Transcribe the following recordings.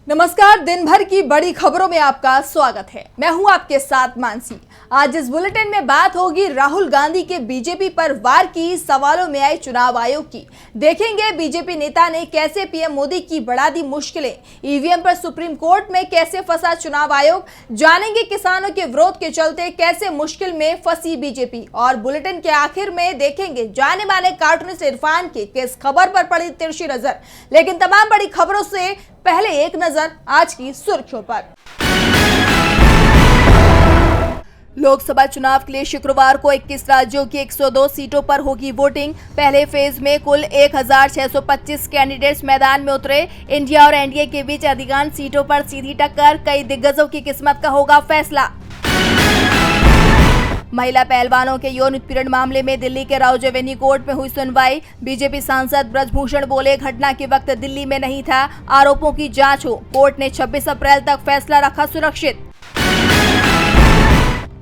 नमस्कार, दिन भर की बड़ी खबरों में आपका स्वागत है। मैं हूं आपके साथ मानसी। आज इस बुलेटिन में बात होगी राहुल गांधी के बीजेपी पर वार की सवालों में आई चुनाव आयोग की। देखेंगे बीजेपी नेता ने कैसे पीएम मोदी की बढ़ा दी मुश्किलें, ईवीएम पर सुप्रीम कोर्ट में कैसे फंसा चुनाव आयोग, जानेंगे किसानों के विरोध के चलते कैसे मुश्किल में फंसी बीजेपी। और बुलेटिन के आखिर में देखेंगे जाने माने कार्टूनिस्ट इरफान की किस खबर पर पड़ी तिरछी नजर। लेकिन तमाम बड़ी खबरों से पहले एक नजर आज की सुर्खियों पर। लोकसभा चुनाव के लिए शुक्रवार को 21 राज्यों की 102 सीटों पर होगी वोटिंग। पहले फेज में कुल 1625 कैंडिडेट्स मैदान में उतरे। इंडिया और एनडीए के बीच अधिकांश सीटों पर सीधी टक्कर, कई दिग्गजों की किस्मत का होगा फैसला। महिला पहलवानों के यौन उत्पीड़न मामले में दिल्ली के राउज एवेन्यू कोर्ट में हुई सुनवाई। बीजेपी सांसद ब्रजभूषण बोले, घटना के वक्त दिल्ली में नहीं था, आरोपों की जांच हो। कोर्ट ने 26 अप्रैल तक फैसला रखा सुरक्षित।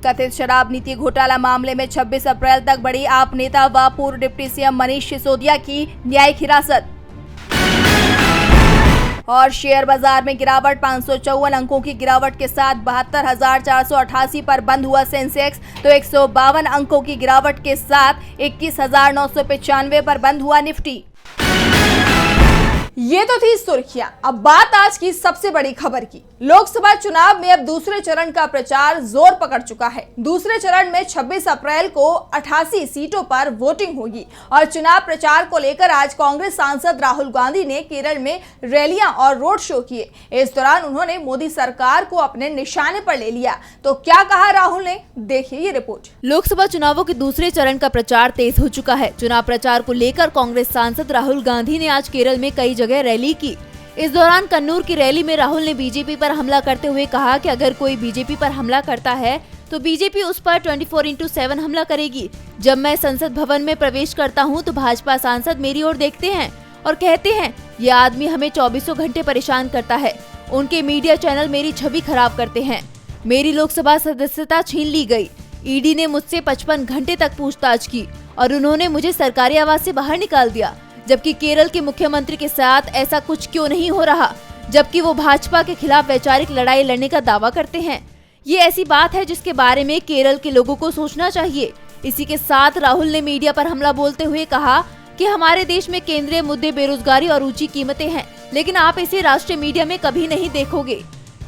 कथित शराब नीति घोटाला मामले में 26 अप्रैल तक बढ़ी आप नेता व पूर्व डिप्टी सीएम मनीष सिसोदिया की न्यायिक हिरासत। और शेयर बाजार में गिरावट, 554 अंकों की गिरावट के साथ 72,488 पर बंद हुआ सेंसेक्स, तो 152 अंकों की गिरावट के साथ 21,995 पर बंद हुआ निफ्टी। ये तो थी सुर्खियां। अब बात आज की सबसे बड़ी खबर की। लोकसभा चुनाव में अब दूसरे चरण का प्रचार जोर पकड़ चुका है। दूसरे चरण में 26 अप्रैल को 88 सीटों पर वोटिंग होगी और चुनाव प्रचार को लेकर आज कांग्रेस सांसद राहुल गांधी ने केरल में रैलियां और रोड शो किए। इस दौरान उन्होंने मोदी सरकार को अपने निशाने पर ले लिया। तो क्या कहा राहुल ने, देखिए ये रिपोर्ट। लोकसभा चुनावों के दूसरे चरण का प्रचार तेज हो चुका है। चुनाव प्रचार को लेकर कांग्रेस सांसद राहुल गांधी ने आज केरल में कई जगह रैली की। इस दौरान कन्नूर की रैली में राहुल ने बीजेपी पर हमला करते हुए कहा कि अगर कोई बीजेपी पर हमला करता है तो बीजेपी उस पर 24/7 हमला करेगी। जब मैं संसद भवन में प्रवेश करता हूं तो भाजपा सांसद मेरी ओर देखते हैं और कहते हैं ये आदमी हमें 24 घंटे परेशान करता है। उनके मीडिया चैनल मेरी छवि खराब करते हैं। मेरी लोकसभा सदस्यता छीन ली गई। ईडी ने मुझसे 55 घंटे तक पूछताछ की और उन्होंने मुझे सरकारी आवास से बाहर निकाल दिया। जबकि केरल के मुख्यमंत्री के साथ ऐसा कुछ क्यों नहीं हो रहा, जबकि वो भाजपा के खिलाफ वैचारिक लड़ाई लड़ने का दावा करते हैं। ये ऐसी बात है जिसके बारे में केरल के लोगों को सोचना चाहिए। इसी के साथ राहुल ने मीडिया पर हमला बोलते हुए कहा कि हमारे देश में केंद्रीय मुद्दे बेरोजगारी और ऊंची कीमतें हैं, लेकिन आप इसे राष्ट्रीय मीडिया में कभी नहीं देखोगे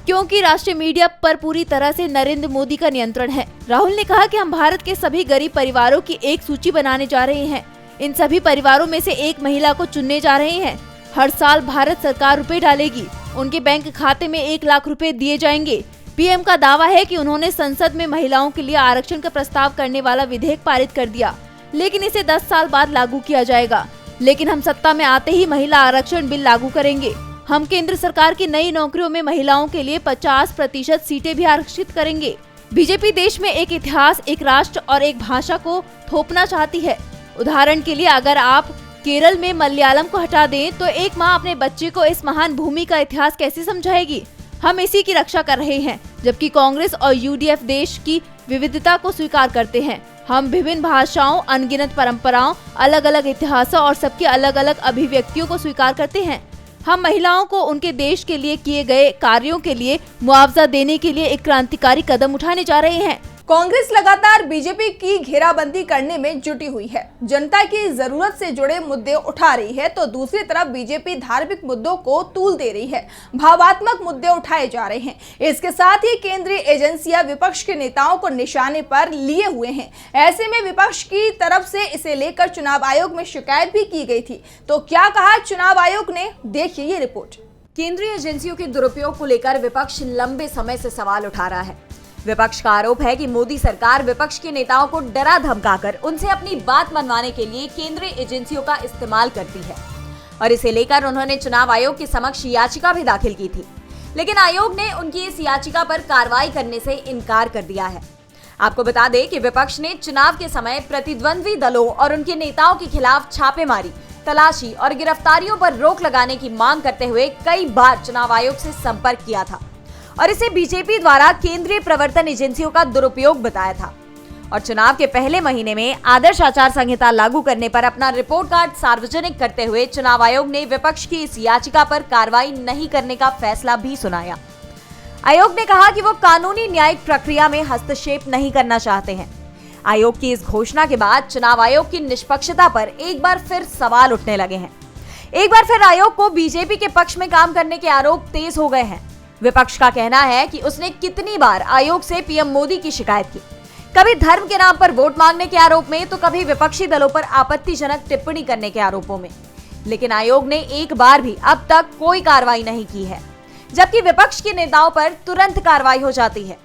क्योंकि राष्ट्रीय मीडिया पर पूरी तरह से नरेंद्र मोदी का नियंत्रण है। राहुल ने कहा कि हम भारत के सभी गरीब परिवारों की एक सूची बनाने जा रहे हैं। इन सभी परिवारों में से एक महिला को चुनने जा रहे हैं। हर साल भारत सरकार रुपए डालेगी, उनके बैंक खाते में 1 लाख रुपए दिए जाएंगे। पीएम का दावा है कि उन्होंने संसद में महिलाओं के लिए आरक्षण का प्रस्ताव करने वाला विधेयक पारित कर दिया, लेकिन इसे 10 साल बाद लागू किया जाएगा। लेकिन हम सत्ता में आते ही महिला आरक्षण बिल लागू करेंगे। हम केंद्र सरकार की नई नौकरियों में महिलाओं के लिए 50% सीटें भी आरक्षित करेंगे। बीजेपी देश में एक इतिहास, एक राष्ट्र और एक भाषा को थोपना चाहती है। उदाहरण के लिए अगर आप केरल में मलयालम को हटा दें तो एक माँ अपने बच्चे को इस महान भूमि का इतिहास कैसे समझाएगी। हम इसी की रक्षा कर रहे हैं, जबकि कांग्रेस और यूडीएफ देश की विविधता को स्वीकार करते हैं। हम विभिन्न भाषाओं, अनगिनत परंपराओं, अलग अलग इतिहासों और सबकी अलग अलग अभिव्यक्तियों को स्वीकार करते हैं। हम महिलाओं को उनके देश के लिए किए गए कार्यों के लिए मुआवजा देने के लिए एक क्रांतिकारी कदम उठाने जा रहे हैं। कांग्रेस लगातार बीजेपी की घेराबंदी करने में जुटी हुई है, जनता की जरूरत से जुड़े मुद्दे उठा रही है, तो दूसरी तरफ बीजेपी धार्मिक मुद्दों को तूल दे रही है, भावात्मक मुद्दे उठाए जा रहे हैं। इसके साथ ही केंद्रीय एजेंसियां विपक्ष के नेताओं को निशाने पर लिए हुए हैं। ऐसे में विपक्ष की तरफ से इसे लेकर चुनाव आयोग में शिकायत भी की गई थी। तो क्या कहा चुनाव आयोग ने, देखिए ये रिपोर्ट। केंद्रीय एजेंसियों के दुरुपयोग को लेकर विपक्ष लंबे समय से सवाल उठा रहा है। विपक्ष का आरोप है कि मोदी सरकार विपक्ष के नेताओं को डरा धमकाकर उनसे अपनी बात मनवाने के लिए केंद्रीय एजेंसियों का इस्तेमाल करती है और इसे लेकर उन्होंने चुनाव आयोग के समक्ष याचिका भी दाखिल की थी, लेकिन आयोग ने उनकी इस याचिका पर कार्रवाई करने से इनकार कर दिया है। आपको बता दें कि विपक्ष ने चुनाव के समय प्रतिद्वंद्वी दलों और उनके नेताओं के खिलाफ छापेमारी, तलाशी और गिरफ्तारियों पर रोक लगाने की मांग करते हुए कई बार चुनाव आयोग से संपर्क किया था और इसे बीजेपी द्वारा केंद्रीय प्रवर्तन एजेंसियों का दुरुपयोग बताया था। और चुनाव के पहले महीने में आदर्श आचार संहिता लागू करने पर अपना रिपोर्ट कार्ड सार्वजनिक करते हुए चुनाव आयोग ने विपक्ष की इस याचिका पर कार्रवाई नहीं करने का फैसला भी सुनाया। आयोग ने कहा कि वो कानूनी न्यायिक प्रक्रिया में हस्तक्षेप नहीं करना चाहते हैं। आयोग की इस घोषणा के बाद चुनाव आयोग की निष्पक्षता पर एक बार फिर सवाल उठने लगे हैं। एक बार फिर आयोग को बीजेपी के पक्ष में काम करने के आरोप तेज हो गए हैं। विपक्ष का कहना है कि उसने कितनी बार आयोग से पीएम मोदी की शिकायत की, कभी धर्म के नाम पर वोट मांगने के आरोप में तो कभी विपक्षी दलों पर आपत्तिजनक टिप्पणी करने के आरोपों में, लेकिन आयोग ने एक बार भी अब तक कोई कार्रवाई नहीं की है, जबकि विपक्ष के नेताओं पर तुरंत कार्रवाई हो जाती है।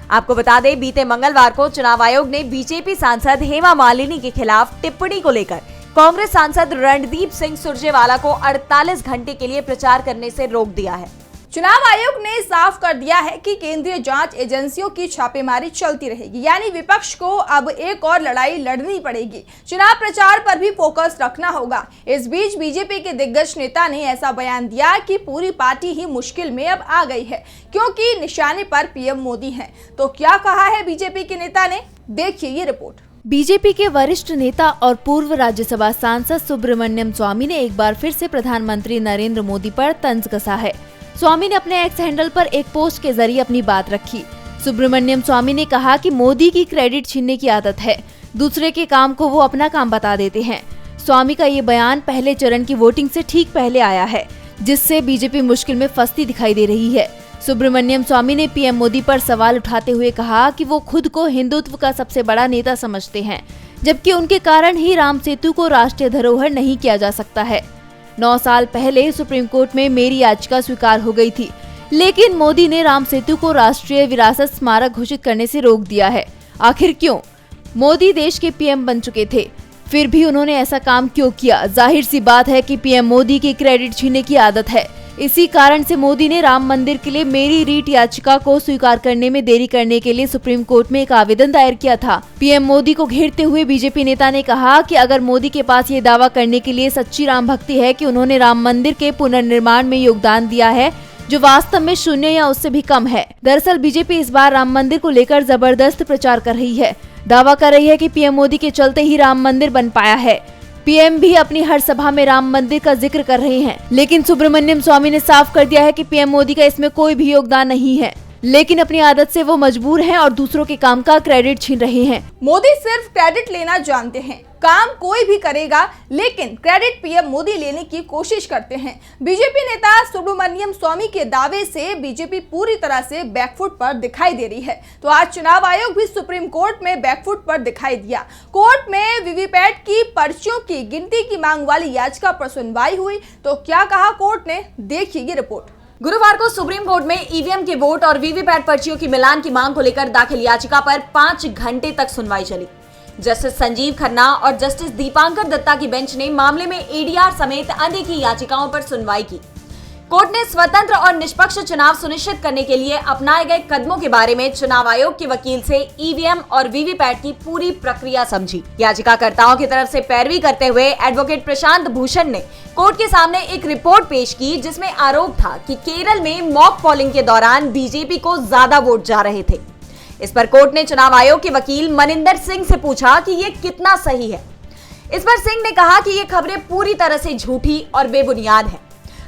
आपको बता दें, बीते मंगलवार को चुनाव आयोग ने बीजेपी सांसद हेमा मालिनी के खिलाफ टिप्पणी को लेकर कांग्रेस सांसद रणदीप सिंह सुरजेवाला को 48 घंटे के लिए प्रचार करने से रोक दिया है। चुनाव आयोग ने साफ कर दिया है कि केंद्रीय जांच एजेंसियों की छापेमारी चलती रहेगी, यानी विपक्ष को अब एक और लड़ाई लड़नी पड़ेगी। चुनाव प्रचार पर भी फोकस रखना होगा। इस बीच बीजेपी के दिग्गज नेता ने ऐसा बयान दिया कि पूरी पार्टी ही मुश्किल में अब आ गई है, क्योंकि निशाने पर पीएम मोदी हैं। तो क्या कहा है बीजेपी के नेता ने, देखिए ये रिपोर्ट। बीजेपी के वरिष्ठ नेता और पूर्व राज्यसभा सांसद सुब्रमण्यम स्वामी ने एक बार फिर से प्रधानमंत्री नरेंद्र मोदी पर तंज कसा है। स्वामी ने अपने एक्स हैंडल पर एक पोस्ट के जरिए अपनी बात रखी। सुब्रमण्यम स्वामी ने कहा कि मोदी की क्रेडिट छीनने की आदत है, दूसरे के काम को वो अपना काम बता देते हैं। स्वामी का ये बयान पहले चरण की वोटिंग से ठीक पहले आया है, जिससे बीजेपी मुश्किल में फंसती दिखाई दे रही है। सुब्रमण्यम स्वामी ने पीएम मोदी पर सवाल उठाते हुए कहा कि वो खुद को हिंदुत्व का सबसे बड़ा नेता समझते हैं, जबकि उनके कारण ही राम सेतु को राष्ट्रीय धरोहर नहीं किया जा सकता है। 9 साल पहले सुप्रीम कोर्ट में मेरी याचिका स्वीकार हो गई थी, लेकिन मोदी ने राम सेतु को राष्ट्रीय विरासत स्मारक घोषित करने से रोक दिया है। आखिर क्यों? मोदी देश के पीएम बन चुके थे, फिर भी उन्होंने ऐसा काम क्यों किया? जाहिर सी बात है कि पीएम मोदी की क्रेडिट छीनने की आदत है। इसी कारण से मोदी ने राम मंदिर के लिए मेरी रीट याचिका को स्वीकार करने में देरी करने के लिए सुप्रीम कोर्ट में एक आवेदन दायर किया था। पीएम मोदी को घेरते हुए बीजेपी नेता ने कहा कि अगर मोदी के पास ये दावा करने के लिए सच्ची राम भक्ति है कि उन्होंने राम मंदिर के पुनर्निर्माण में योगदान दिया है, जो वास्तव में शून्य या उससे भी कम है। दरअसल बीजेपी इस बार राम मंदिर को लेकर जबरदस्त प्रचार कर रही है। दावा कर रही है कि पीएम मोदी के चलते ही राम मंदिर बन पाया है। पीएम भी अपनी हर सभा में राम मंदिर का जिक्र कर रहे हैं, लेकिन सुब्रमण्यम स्वामी ने साफ कर दिया है कि पीएम मोदी का इसमें कोई भी योगदान नहीं है, लेकिन अपनी आदत से वो मजबूर हैं और दूसरों के काम का क्रेडिट छीन रहे हैं। मोदी सिर्फ क्रेडिट लेना जानते हैं, काम कोई भी करेगा, लेकिन क्रेडिट पीएम मोदी लेने की कोशिश करते हैं। बीजेपी नेता सुब्रमण्यम स्वामी के दावे से बीजेपी पूरी तरह से बैकफुट पर दिखाई दे रही है। तो आज चुनाव आयोग भी सुप्रीम कोर्ट में बैकफुट पर दिखाई दिया। कोर्ट में वीवीपैट की पर्चियों की गिनती की मांग वाली याचिका पर सुनवाई हुई। तो क्या कहा कोर्ट ने, देखिए ये रिपोर्ट। गुरुवार को सुप्रीम कोर्ट में ईवीएम के वोट और वीवीपैट पर्चियों की मिलान की मांग को लेकर दाखिल याचिका पर 5 घंटे तक सुनवाई चली। जस्टिस संजीव खन्ना और जस्टिस दीपांकर दत्ता की बेंच ने मामले में एडीआर समेत अन्य की याचिकाओं पर सुनवाई की। कोर्ट ने स्वतंत्र और निष्पक्ष चुनाव सुनिश्चित करने के लिए अपनाए गए कदमों के बारे में चुनाव आयोग के वकील से ईवीएम और वीवीपैट की पूरी प्रक्रिया समझी। याचिकाकर्ताओं की तरफ से पैरवी करते हुए एडवोकेट प्रशांत भूषण ने कोर्ट के सामने एक रिपोर्ट पेश की, जिसमें आरोप था कि केरल में मॉक पोलिंग के दौरान बीजेपी को ज्यादा वोट जा रहे थे। इस पर कोर्ट ने चुनाव आयोग के वकील मनिंदर सिंह से पूछा कि ये कितना सही है। इस पर सिंह ने कहा कि ये खबरें पूरी तरह से झूठी और बेबुनियाद है।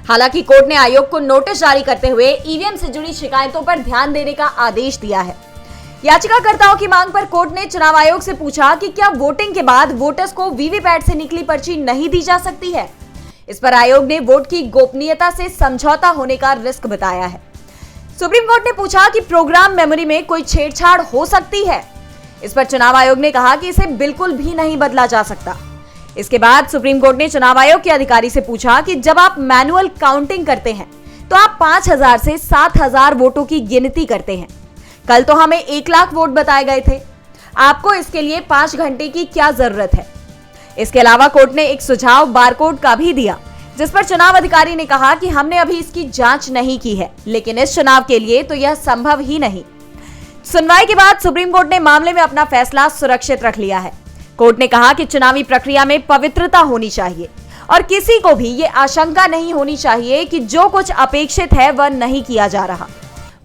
हालांकि कोर्ट ने आयोग को नोटिस जारी करते हुए ईवीएम से जुड़ी शिकायतों पर ध्यान देने का आदेश दिया है। याचिकाकर्ताओं की मांग पर कोर्ट ने चुनाव आयोग से पूछा कि क्या वोटिंग के बाद वोटर्स को वीवीपैट से निकली पर्ची नहीं दी जा सकती है। इस पर आयोग ने वोट की गोपनीयता से समझौता होने का रिस्क बताया है। सुप्रीम कोर्ट ने पूछा कि प्रोग्राम मेमोरी में कोई छेड़छाड़ हो सकती है। इस पर चुनाव आयोग ने कहा कि इसे बिल्कुल भी नहीं बदला जा सकता। इसके बाद सुप्रीम कोर्ट ने चुनाव आयोग के अधिकारी से पूछा कि जब आप मैनुअल काउंटिंग करते हैं तो आप 5000 से 7000 वोटों की गिनती करते हैं। कल तो हमें 1 लाख वोट बताए गए थे, आपको इसके लिए 5 घंटे की क्या जरूरत है। इसके अलावा कोर्ट ने एक सुझाव बारकोड का भी दिया, जिस पर चुनाव अधिकारी ने कहा कि हमने अभी इसकी जांच नहीं की है, लेकिन इस चुनाव के लिए तो यह संभव ही नहीं। सुनवाई के बाद सुप्रीम कोर्ट ने मामले में अपना फैसला सुरक्षित रख लिया है। कोर्ट ने कहा कि चुनावी प्रक्रिया में पवित्रता होनी चाहिए और किसी को भी ये आशंका नहीं होनी चाहिए कि जो कुछ अपेक्षित है वह नहीं किया जा रहा।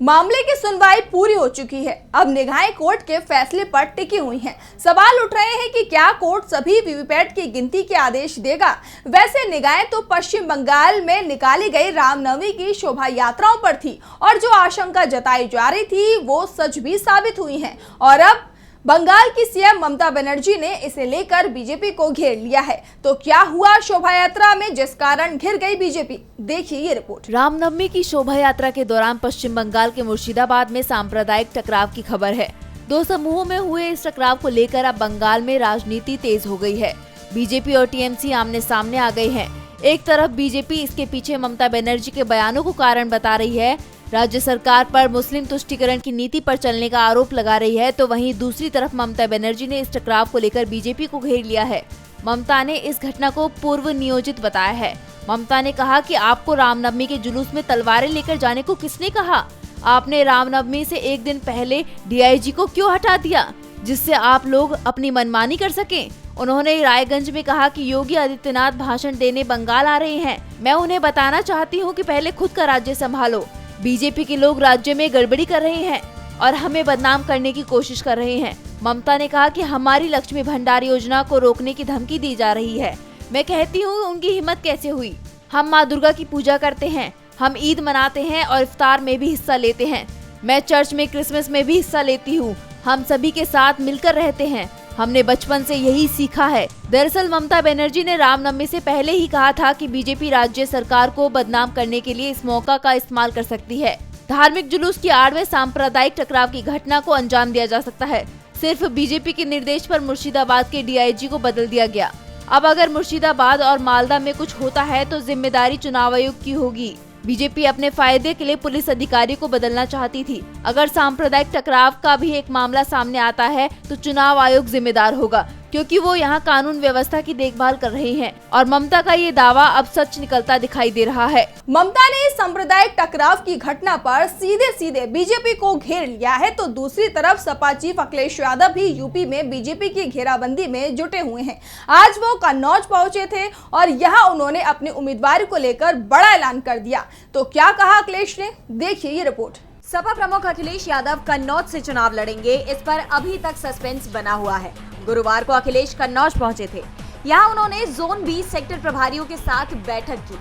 मामले की सुनवाई पूरी हो चुकी है। अब निगाहें कोर्ट के फैसले पर टिकी हुई हैं। सवाल उठ रहे हैं कि क्या कोर्ट सभी वीवीपैट की गिनती के आदेश देगा। वैसे निगाहें तो पश्चिम बंगाल में निकाली गई रामनवमी की शोभा यात्राओं पर थी और जो आशंका जताई जा रही थी वो सच भी साबित हुई है। और अब बंगाल की सीएम ममता बनर्जी ने इसे लेकर बीजेपी को घेर लिया है। तो क्या हुआ शोभा यात्रा में जिस कारण घिर गई बीजेपी, देखिए ये रिपोर्ट। रामनवमी की शोभा यात्रा के दौरान पश्चिम बंगाल के मुर्शिदाबाद में सांप्रदायिक टकराव की खबर है। दो समूहों में हुए इस टकराव को लेकर अब बंगाल में राजनीति तेज हो गई है। बीजेपी और टीएमसी आमने सामने आ गई हैं। एक तरफ बीजेपी इसके पीछे ममता बनर्जी के बयानों को कारण बता रही है, राज्य सरकार पर मुस्लिम तुष्टीकरण की नीति पर चलने का आरोप लगा रही है, तो वहीं दूसरी तरफ ममता बनर्जी ने इस टकराव को लेकर बीजेपी को घेर लिया है। ममता ने इस घटना को पूर्व नियोजित बताया है। ममता ने कहा कि आपको रामनवमी के जुलूस में तलवारें लेकर जाने को किसने कहा? आपने रामनवमी से एक दिन पहले डीआईजी को क्यों हटा दिया, जिससे आप लोग अपनी मनमानी कर सकें? उन्होंने रायगंज में कहा कि योगी आदित्यनाथ भाषण देने बंगाल आ रहे हैं। मैं उन्हें बताना चाहती हूँ कि पहले खुद का राज्य संभालो। बीजेपी के लोग राज्य में गड़बड़ी कर रहे हैं और हमें बदनाम करने की कोशिश कर रहे हैं। ममता ने कहा कि हमारी लक्ष्मी भंडार योजना को रोकने की धमकी दी जा रही है। मैं कहती हूँ उनकी हिम्मत कैसे हुई। हम माँ दुर्गा की पूजा करते हैं, हम ईद मनाते हैं और इफ्तार में भी हिस्सा लेते हैं। मैं चर्च में क्रिसमस में भी हिस्सा लेती हूँ। हम सभी के साथ मिलकर रहते हैं। हमने बचपन से यही सीखा है। दरअसल ममता बनर्जी ने रामनवमी से पहले ही कहा था कि बीजेपी राज्य सरकार को बदनाम करने के लिए इस मौका का इस्तेमाल कर सकती है। धार्मिक जुलूस की आड़ में सांप्रदायिक टकराव की घटना को अंजाम दिया जा सकता है। सिर्फ बीजेपी के निर्देश पर मुर्शिदाबाद के डीआईजी को बदल दिया गया। अब अगर मुर्शिदाबाद और मालदा में कुछ होता है तो जिम्मेदारी चुनाव आयोग की होगी। बीजेपी अपने फायदे के लिए पुलिस अधिकारी को बदलना चाहती थी। अगर सांप्रदायिक टकराव का भी एक मामला सामने आता है तो चुनाव आयोग जिम्मेदार होगा, क्योंकि वो यहाँ कानून व्यवस्था की देखभाल कर रहे हैं। और ममता का ये दावा अब सच निकलता दिखाई दे रहा है। ममता ने सांप्रदायिक टकराव की घटना पर सीधे बीजेपी को घेर लिया है, तो दूसरी तरफ सपा चीफ अखिलेश यादव भी यूपी में बीजेपी की घेराबंदी में जुटे हुए हैं। आज वो कन्नौज पहुंचे थे और यहाँ उन्होंने अपने उम्मीदवार को लेकर बड़ा ऐलान कर दिया। तो क्या कहा अखिलेश ने, देखिए ये रिपोर्ट। सपा प्रमुख अखिलेश यादव कन्नौज से चुनाव लड़ेंगे, इस पर अभी तक सस्पेंस बना हुआ है। गुरुवार को अखिलेश कन्नौज पहुंचे थे। यहां उन्होंने जोन 20 सेक्टर प्रभारियों के साथ बैठक की।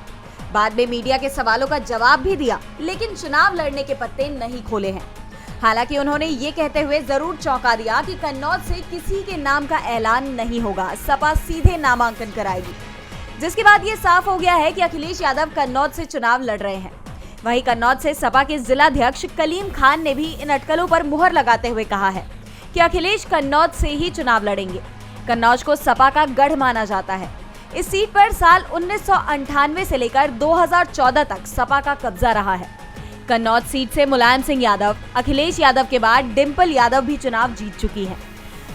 बाद में मीडिया के सवालों का जवाब भी दिया, लेकिन चुनाव लड़ने के पत्ते नहीं खोले हैं। हालांकि उन्होंने ये कहते हुए जरूर चौंका दिया कि कन्नौज से किसी के नाम का ऐलान नहीं होगा, सपा सीधे नामांकन कराएगी। जिसके बाद ये साफ हो गया है कि अखिलेश यादव कन्नौज से चुनाव लड़ रहे हैं। वहीं कन्नौज से सपा के जिलाध्यक्ष कलीम खान ने भी इन अटकलों पर मुहर लगाते हुए कहा है कि अखिलेश कन्नौज से ही चुनाव लड़ेंगे। कन्नौज को सपा का गढ़ माना जाता है। इस सीट पर साल 1998 से लेकर 2014 तक सपा का कब्जा रहा है। कन्नौज सीट से मुलायम सिंह यादव, अखिलेश यादव के बाद डिम्पल यादव भी चुनाव जीत चुकी है।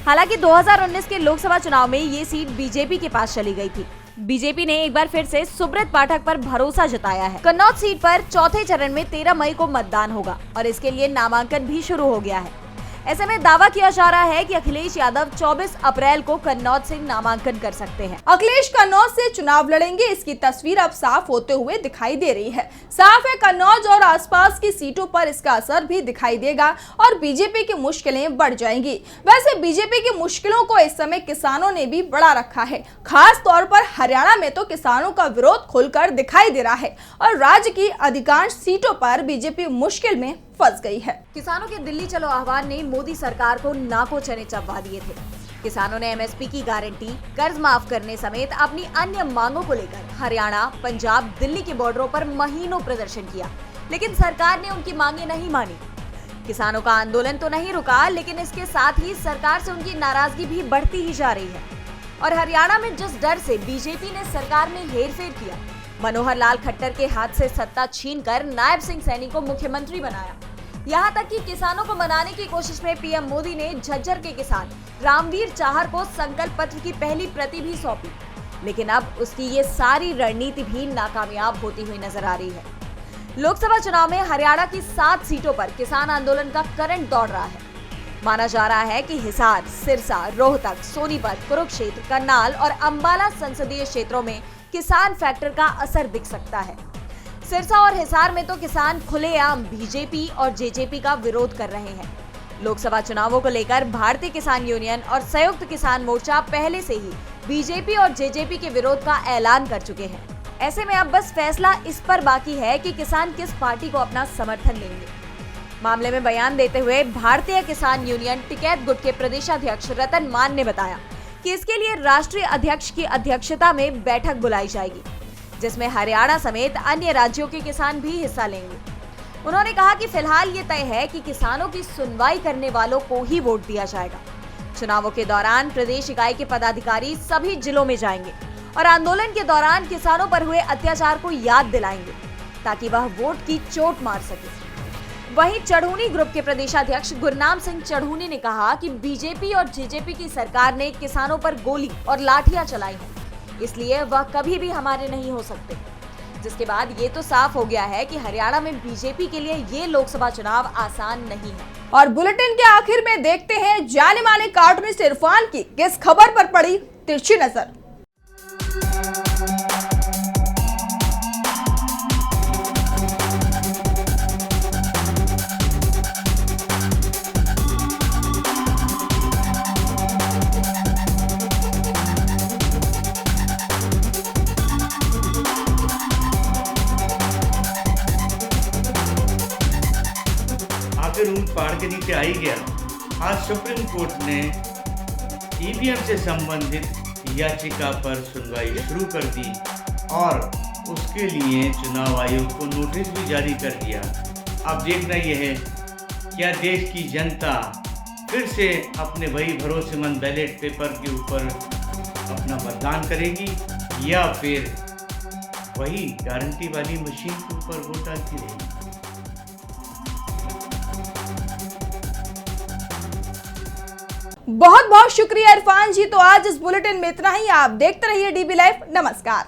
हालांकि 2019 के लोकसभा चुनाव में ये सीट बीजेपी के पास चली गई थी। बीजेपी ने एक बार फिर से सुब्रत पाठक पर भरोसा जताया है। कन्नौज सीट पर चौथे चरण में 13 मई को मतदान होगा और इसके लिए नामांकन भी शुरू हो गया है। ऐसे में दावा किया जा रहा है कि अखिलेश यादव 24 अप्रैल को कन्नौज से नामांकन कर सकते हैं। अखिलेश कन्नौज से चुनाव लड़ेंगे, इसकी तस्वीर अब साफ होते हुए दिखाई दे रही है। साफ है कन्नौज और आसपास की सीटों पर इसका असर भी दिखाई देगा और बीजेपी की मुश्किलें बढ़ जाएंगी। वैसे बीजेपी की मुश्किलों को इस समय किसानों ने भी बढ़ा रखा है। खास तौर पर हरियाणा में तो किसानों का विरोध खुलकर दिखाई दे रहा है और राज्य की अधिकांश सीटों पर बीजेपी मुश्किल में फंस गई है। किसानों के दिल्ली चलो आह्वान ने मोदी सरकार को नाको चने चबवा दिए थे। किसानों ने एमएसपी की गारंटी, कर्ज माफ करने समेत अपनी अन्य मांगों को लेकर हरियाणा, पंजाब, दिल्ली के बॉर्डरों पर महीनों प्रदर्शन किया, लेकिन सरकार ने उनकी मांगे नहीं मानी। किसानों का आंदोलन तो नहीं रुका, लेकिन इसके साथ ही सरकार से उनकी नाराजगी भी बढ़ती ही जा रही है। और हरियाणा में जिस डर से बीजेपी ने सरकार में हेरफेर किया, मनोहर लाल खट्टर के हाथ से सत्ता छीनकर नायब सिंह सैनी को मुख्यमंत्री बनाया। यहाँ तक कि किसानों को मनाने की कोशिश में पीएम मोदी ने झज्जर के किसान रामवीर चाहर को संकल्प पत्र की पहली प्रति भी सौंपी, लेकिन अब उसकी ये सारी रणनीति भी नाकामयाब होती हुई नजर आ रही है। लोकसभा चुनाव में हरियाणा की 7 सीटों पर किसान आंदोलन का करंट दौड़ रहा है। माना जा रहा है कि हिसार, सिरसा, रोहतक, सोनीपत, कुरुक्षेत्र, करनाल और अंबाला संसदीय क्षेत्रों में किसान फैक्टर का असर दिख सकता है। सिरसा और हिसार में तो किसान खुलेआम बीजेपी और जेजेपी का विरोध कर रहे हैं। लोकसभा चुनावों को लेकर भारतीय किसान यूनियन और संयुक्त किसान मोर्चा पहले से ही बीजेपी और जेजेपी के विरोध का ऐलान कर चुके हैं। ऐसे में अब बस फैसला इस पर बाकी है कि किसान किस पार्टी को अपना समर्थन देंगे। मामले में बयान देते हुए भारतीय किसान यूनियन टिकैत गुट के प्रदेशाध्यक्ष रतन मान ने बताया कि इसके लिए राष्ट्रीय अध्यक्ष की अध्यक्षता में बैठक बुलाई जाएगी, जिसमें हरियाणा समेत अन्य राज्यों के किसान भी हिस्सा लेंगे। उन्होंने कहा कि फिलहाल ये तय है कि किसानों की सुनवाई करने वालों को ही वोट दिया जाएगा। चुनावों के दौरान प्रदेश इकाई के पदाधिकारी सभी जिलों में जाएंगे और आंदोलन के दौरान किसानों पर हुए अत्याचार को याद दिलाएंगे ताकि वह वोट की चोट मार सके। वहीं चढ़ूनी ग्रुप के प्रदेशाध्यक्ष गुरनाम सिंह चढ़ूनी ने कहा कि बीजेपी और जेजेपी की सरकार ने किसानों पर गोली और लाठियां चलाई हैं, इसलिए वह कभी भी हमारे नहीं हो सकते। जिसके बाद ये तो साफ हो गया है कि हरियाणा में बीजेपी के लिए ये लोकसभा चुनाव आसान नहीं है। और बुलेटिन के आखिर में देखते हैं जाने माने कार्टूनिस्ट इरफान की किस खबर पर पड़ी तिरछी नजर। रूट पहाड़ के नीचे आ ही गया। आज सुप्रीम कोर्ट ने ईवीएम से संबंधित याचिका पर सुनवाई शुरू कर दी और उसके लिए चुनाव आयोग को नोटिस भी जारी कर दिया। अब देखना यह है क्या देश की जनता फिर से अपने वही भरोसेमंद बैलेट पेपर के ऊपर अपना मतदान करेगी या फिर वही गारंटी वाली मशीन के ऊपर वोट डालती रहेगी। बहुत बहुत शुक्रिया इरफान जी। तो आज इस बुलेटिन में इतना ही। आप देखते रहिए डीबी लाइव। नमस्कार।